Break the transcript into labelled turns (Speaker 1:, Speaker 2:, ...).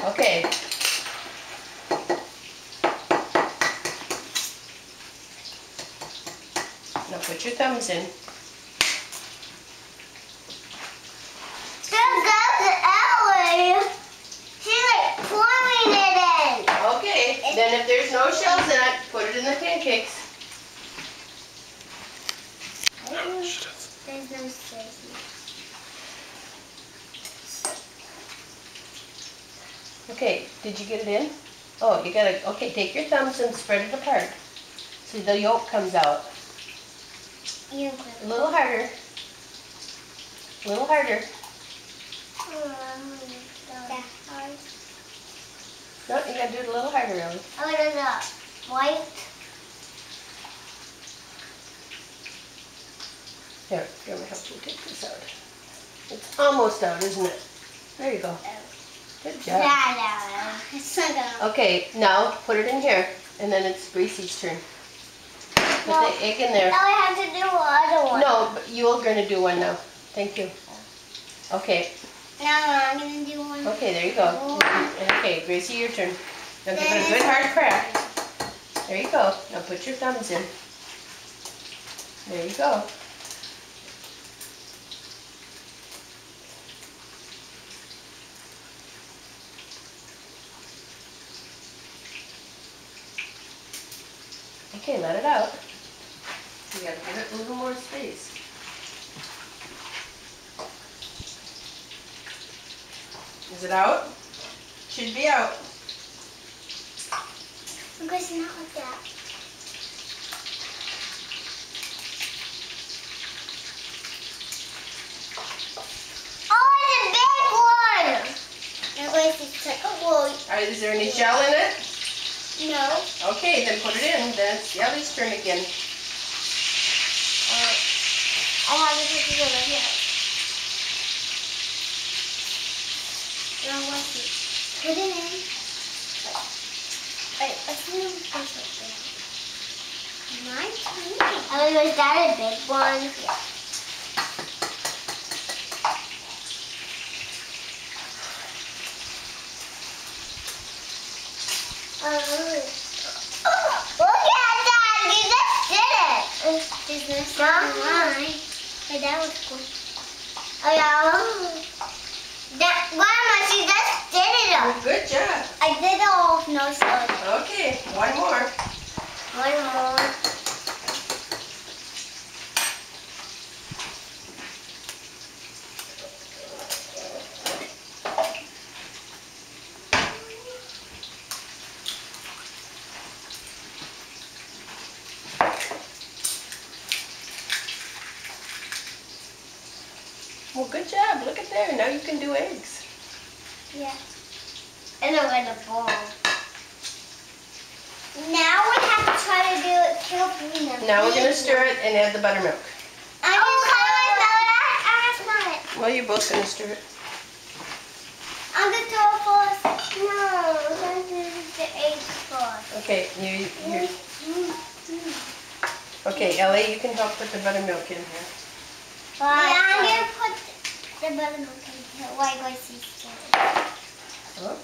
Speaker 1: Okay. Now put your thumbs in.
Speaker 2: There goes Ellie. She's like pouring it in.
Speaker 1: Okay. Then if there's no shells in it, put it in the pancakes.
Speaker 2: There's no shells.
Speaker 1: Okay, did you get it in? Oh, you gotta, okay, take your thumbs and spread it apart. So the yolk comes out. A little harder. A little harder. No, you gotta do it a little harder, Ellie.
Speaker 2: Oh, there's a white.
Speaker 1: Here, let me help you take this out. It's almost out, isn't it? There you go. Good job.
Speaker 2: It's not gonna.
Speaker 1: Okay, now put it in here, and then it's Gracie's turn. Put the egg in there.
Speaker 2: Now I have to do another one.
Speaker 1: No, but you're gonna do one now. Thank you. Okay.
Speaker 2: Now I'm gonna do one.
Speaker 1: Okay, there you go. Okay, Gracie, your turn. Now give it a good hard crack. There you go. Now put your thumbs in. There you go. Okay, let it out. You gotta give it a little more space. Is it out? Should be out.
Speaker 2: Because not like that. Oh, it's a big one!
Speaker 1: Is there any shell in it?
Speaker 2: No.
Speaker 1: Okay, then put it in. Then it's Ellie's turn again.
Speaker 2: I have to put it over here. Now what's it? Put it in. Wait, let's move this over. My turn. Oh, was that a big one? Yeah. Look at that! You just did it! Is this mine? Hey, that was cool. Oh yeah. Grandma, she just did it all.
Speaker 1: Good job.
Speaker 2: I did it all with no salt.
Speaker 1: Okay, one more.
Speaker 2: One more.
Speaker 1: Well, good job. Look at there. Now you can do eggs.
Speaker 2: Yeah. And I'm gonna bowl. Now we have to try to do it carefully.
Speaker 1: Now we're going to stir it and add the buttermilk.
Speaker 2: How do I smell it?
Speaker 1: Well, you're both going to stir it.
Speaker 2: I'm gonna throw it first. No, I'm gonna do the eggs first.
Speaker 1: Okay, okay, Ellie, you can help put the buttermilk in here.
Speaker 2: Yeah, I'm gonna put the buttermilk in here. Why go see?
Speaker 1: Oh.